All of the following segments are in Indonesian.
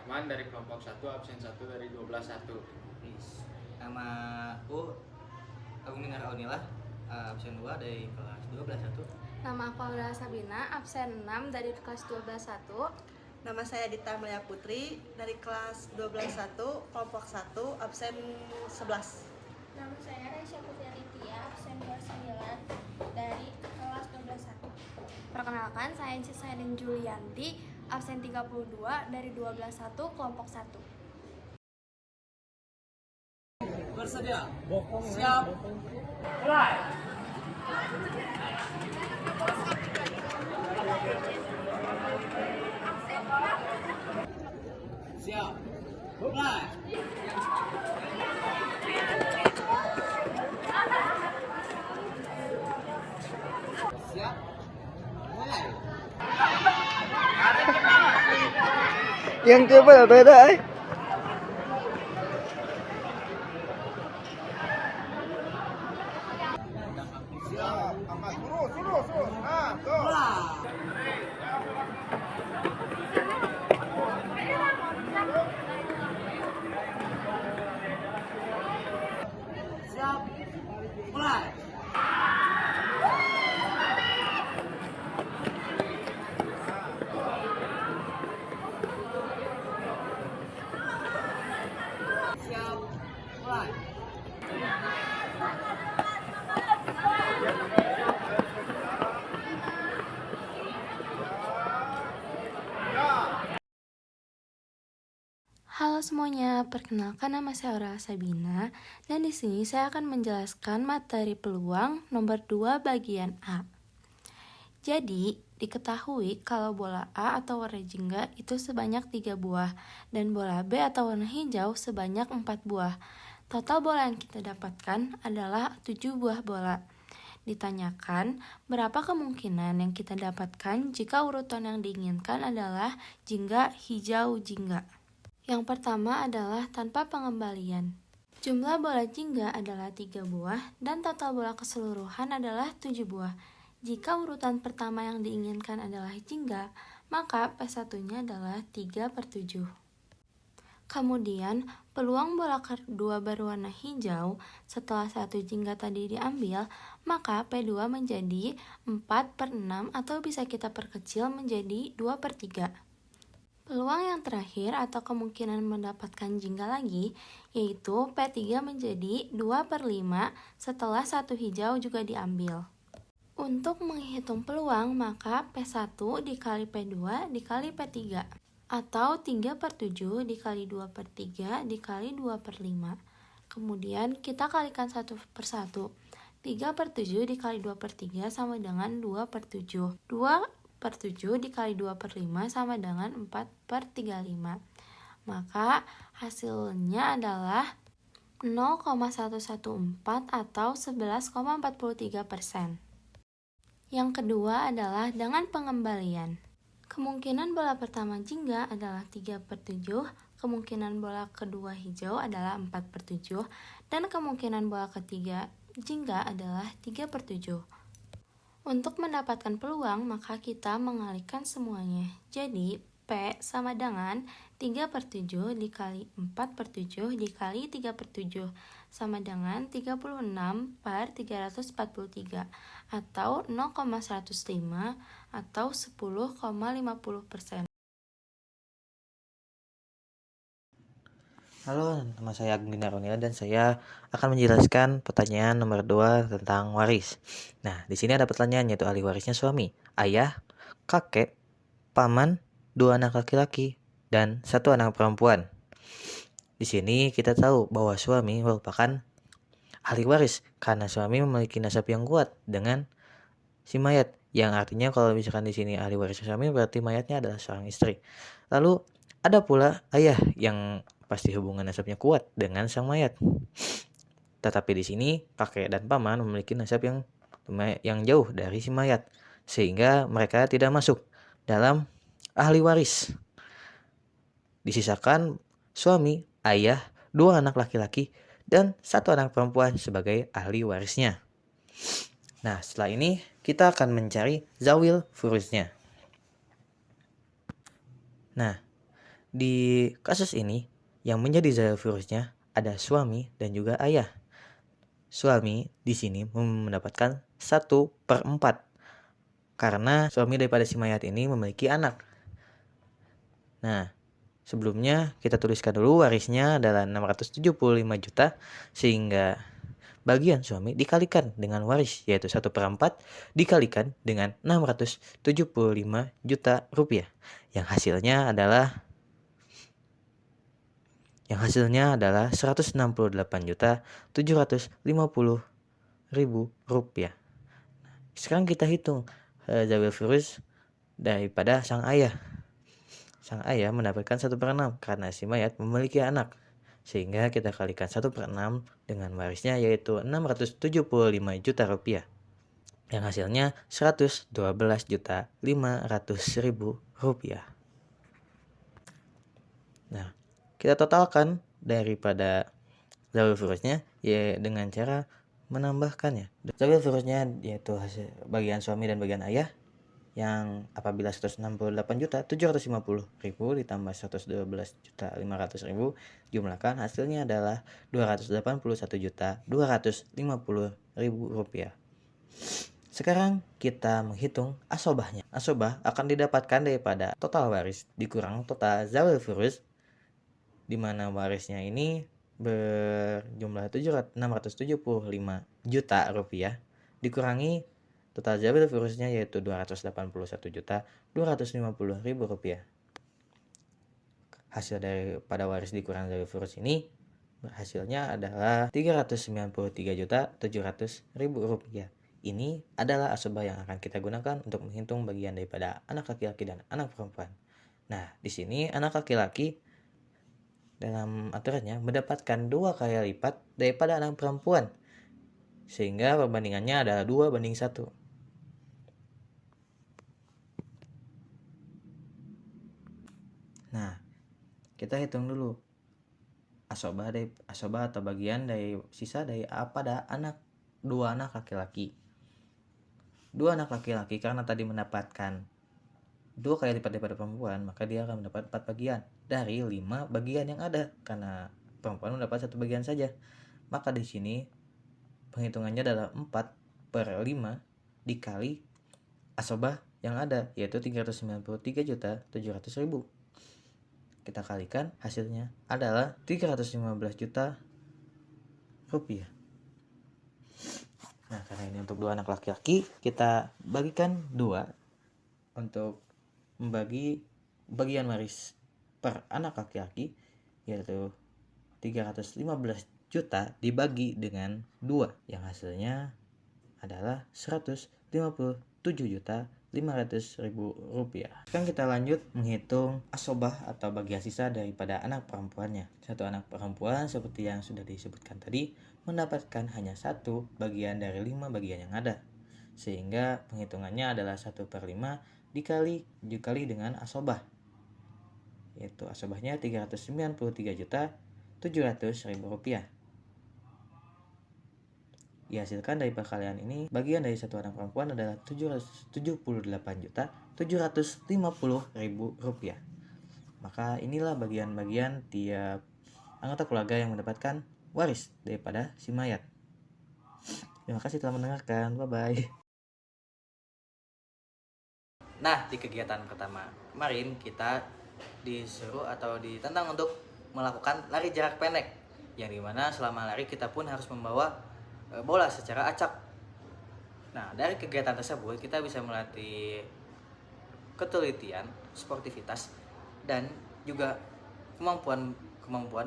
Rahman dari kelompok 1 absen 1 dari 12-1. Nama aku Agung Minar Aunilah, absen 2 dari kelas 12-1. Nama aku Aura Sabina, absen 6 dari kelas 12-1. Nama saya Dita Mulia Putri dari kelas 12-1, kelompok 1, absen 11. Nama saya Raisya Putri-Alitia, absen 29 dari kelas 12-1. Perkenalkan, saya Saidin Julianti, absen 32 dari 12-1, kelompok 1. Bersedia? Siap? Mulai! Siap? Mulai! Siap? Mulai! Yang coba beda Siap, angkat terus. Nah, tuh. Siap, mulai. Siap, mulai. Halo semuanya, perkenalkan nama saya Aura Sabina dan di sini saya akan menjelaskan materi peluang nomor 2 bagian A. Jadi, diketahui kalau bola A atau warna jingga itu sebanyak 3 buah dan bola B atau warna hijau sebanyak 4 buah. Total bola yang kita dapatkan adalah 7 buah bola. Ditanyakan, berapa kemungkinan yang kita dapatkan jika urutan yang diinginkan adalah jingga, hijau, jingga. Yang pertama adalah tanpa pengembalian. Jumlah bola jingga adalah 3 buah dan total bola keseluruhan adalah 7 buah. Jika urutan pertama yang diinginkan adalah jingga, maka P1-nya adalah 3/7. Kemudian, peluang bola kedua berwarna hijau setelah satu jingga tadi diambil, maka P2 menjadi 4/6 atau bisa kita perkecil menjadi 2/3. Peluang yang terakhir atau kemungkinan mendapatkan jingga lagi, yaitu P3 menjadi 2/5 setelah satu hijau juga diambil. Untuk menghitung peluang, maka P1 dikali P2 dikali P3, atau 3/7 dikali 2/3 dikali 2/5. Kemudian kita kalikan satu per satu. 3/7 dikali 2/3 sama dengan 2/7. 2/7 dikali 2/5 sama dengan 4/35. Maka hasilnya adalah 0,114 atau 11,43%. Yang kedua adalah dengan pengembalian. Kemungkinan bola pertama jingga adalah 3/7, kemungkinan bola kedua hijau adalah 4/7, dan kemungkinan bola ketiga jingga adalah 3/7. Untuk mendapatkan peluang, maka kita mengalihkan semuanya. Jadi, P sama dengan 3/7 dikali 4/7 dikali 3/7 sama dengan 36/343 atau 0,105 atau 10,50%. Halo, nama saya Agung Minar Aunilah dan saya akan menjelaskan pertanyaan nomor 2 tentang waris. Nah, di sini ada pertanyaan yaitu ahli warisnya suami, ayah, kakek, paman, 2 anak laki-laki, dan 1 anak perempuan. Di sini kita tahu bahwa suami merupakan ahli waris karena suami memiliki nasab yang kuat dengan si mayat, yang artinya kalau misalkan di sini ahli waris suami berarti mayatnya adalah seorang istri. Lalu ada pula ayah yang pasti hubungan nasabnya kuat dengan sang mayat. Tetapi di sini kakek dan paman memiliki nasab yang jauh dari si mayat, sehingga mereka tidak masuk dalam ahli waris. Disisakan suami, ayah, 2 anak laki-laki, dan 1 anak perempuan sebagai ahli warisnya. Nah, setelah ini kita akan mencari zawil furuznya. Nah, Di kasus ini, yang menjadi zero virusnya ada suami dan juga ayah. Suami di sini mendapatkan 1/4 karena suami daripada si mayat ini memiliki anak. Nah, sebelumnya kita tuliskan dulu warisnya adalah 675 juta sehingga bagian suami dikalikan dengan waris yaitu 1/4 dikalikan dengan 675 juta rupiah yang hasilnya adalah 168.750.000 rupiah. Sekarang kita hitung zawil virus daripada sang ayah. Sang ayah mendapatkan 1/6 karena si mayat memiliki anak. Sehingga kita kalikan 1/6 dengan warisnya yaitu 675 juta rupiah. Yang hasilnya 112.500.000 rupiah. Nah, kita totalkan daripada zawil virusnya ya dengan cara menambahkannya. Zawil virusnya yaitu hasil bagian suami dan bagian ayah yang apabila 168.750.000 ditambah 112.500.000 jumlahkan hasilnya adalah 281.250.000 rupiah. Sekarang kita menghitung asobahnya. Asobah akan didapatkan daripada total waris dikurang total zawil virus di mana warisnya ini berjumlah 675 juta rupiah dikurangi total zawil virusnya yaitu 281.250.000 rupiah. Hasil daripada waris dikurang zawil virus ini hasilnya adalah 393.700.000 rupiah. Ini adalah asobah yang akan kita gunakan untuk menghitung bagian daripada anak laki-laki dan anak perempuan. Nah, di sini anak laki-laki dalam aturannya mendapatkan 2 kali lipat daripada anak perempuan. Sehingga perbandingannya adalah 2:1. Nah, kita hitung dulu asobah atau bagian dari sisa dari pada dua anak laki-laki. 2 anak laki-laki karena tadi mendapatkan 2 kali lipat daripada perempuan, maka dia akan mendapat 4 bagian dari 5 bagian yang ada karena perempuan mendapat 1 bagian saja. Maka di sini penghitungannya adalah 4/5 dikali asobah yang ada yaitu 393.700.000. Kita kalikan hasilnya adalah 315 juta rupiah. Nah, karena ini untuk 2 anak laki-laki, kita bagikan 2 untuk membagi bagian waris per anak laki-laki yaitu 315 juta dibagi dengan 2 yang hasilnya adalah 157.500.000 rupiah. Sekarang kita lanjut menghitung asobah atau bagian sisa daripada anak perempuannya. Satu anak perempuan seperti yang sudah disebutkan tadi mendapatkan hanya 1 bagian dari 5 bagian yang ada. Sehingga penghitungannya adalah 1/5 dikali dengan asobah. Yaitu asobahnya 393.700.000 rupiah. Dihasilkan dari perkalian ini, bagian dari satu anak perempuan adalah 778.750.000 rupiah. Maka inilah bagian-bagian tiap anggota keluarga yang mendapatkan waris daripada si mayat. Terima kasih telah mendengarkan. Bye-bye. Nah, di kegiatan pertama kemarin kita disuruh atau ditantang untuk melakukan lari jarak pendek, yang dimana selama lari kita pun harus membawa bola secara acak. Nah, dari kegiatan tersebut kita bisa melatih ketelitian, sportivitas, dan juga kemampuan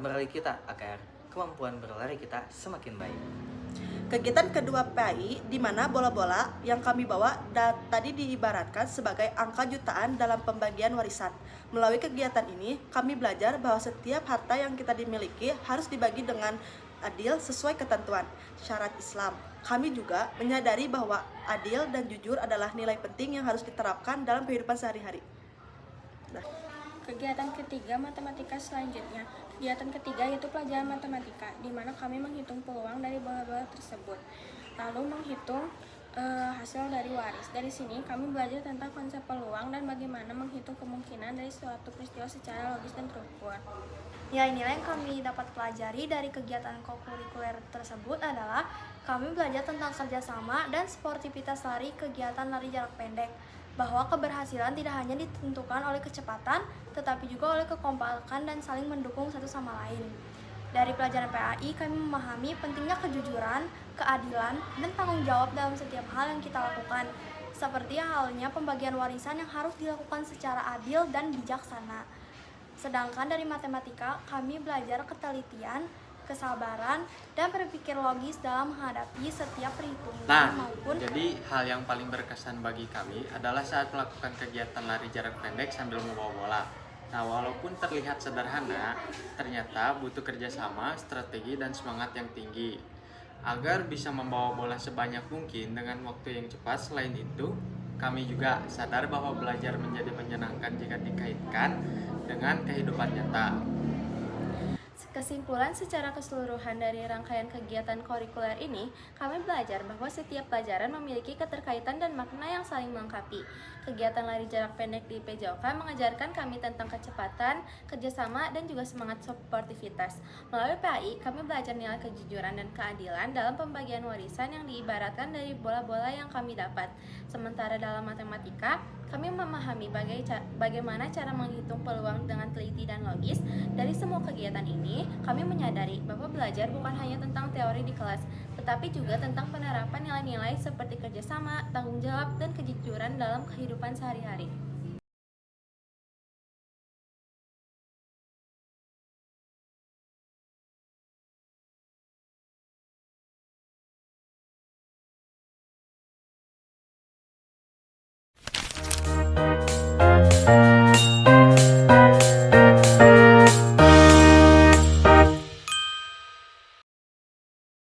berlari kita agar kemampuan berlari kita semakin baik. Kegiatan kedua PAI di mana bola-bola yang kami bawa tadi diibaratkan sebagai angka jutaan dalam pembagian warisan. Melalui kegiatan ini, kami belajar bahwa setiap harta yang kita dimiliki harus dibagi dengan adil sesuai ketentuan syarat Islam. Kami juga menyadari bahwa adil dan jujur adalah nilai penting yang harus diterapkan dalam kehidupan sehari-hari. Kegiatan ketiga matematika selanjutnya. Kegiatan ketiga yaitu pelajaran matematika, di mana kami menghitung peluang dari bola-bola tersebut. Lalu menghitung hasil dari waris. Dari sini kami belajar tentang konsep peluang dan bagaimana menghitung kemungkinan dari suatu peristiwa secara logis dan terukur. Nilai-nilai yang kami dapat pelajari dari kegiatan kokurikuler tersebut adalah kami belajar tentang kerjasama dan sportivitas lari kegiatan lari jarak pendek, bahwa keberhasilan tidak hanya ditentukan oleh kecepatan, tetapi juga oleh kekompakan dan saling mendukung satu sama lain. Dari pelajaran PAI, kami memahami pentingnya kejujuran, keadilan, dan tanggung jawab dalam setiap hal yang kita lakukan, seperti halnya pembagian warisan yang harus dilakukan secara adil dan bijaksana. Sedangkan dari matematika, kami belajar ketelitian, kesabaran, dan berpikir logis dalam menghadapi setiap perhitungan maupun jadi hal yang paling berkesan bagi kami adalah saat melakukan kegiatan lari jarak pendek sambil membawa bola. Nah, walaupun terlihat sederhana, ternyata butuh kerjasama, strategi, dan semangat yang tinggi agar bisa membawa bola sebanyak mungkin dengan waktu yang cepat. Selain itu, kami juga sadar bahwa belajar menjadi menyenangkan jika dikaitkan dengan kehidupan nyata. Kesimpulan secara keseluruhan dari rangkaian kegiatan kurikuler ini, kami belajar bahwa setiap pelajaran memiliki keterkaitan dan makna yang saling melengkapi. Kegiatan lari jarak pendek di PJOK mengajarkan kami tentang kecepatan, kerjasama, dan juga semangat sportivitas. Melalui PAI, kami belajar nilai kejujuran dan keadilan dalam pembagian warisan yang diibaratkan dari bola-bola yang kami dapat. Sementara dalam matematika, kami memahami bagaimana cara menghitung peluang dengan teliti dan logis. Dari semua kegiatan ini, kami menyadari bahwa belajar bukan hanya tentang teori di kelas, tetapi juga tentang penerapan nilai-nilai seperti kerjasama, tanggung jawab, dan kejujuran dalam kehidupan sehari-hari.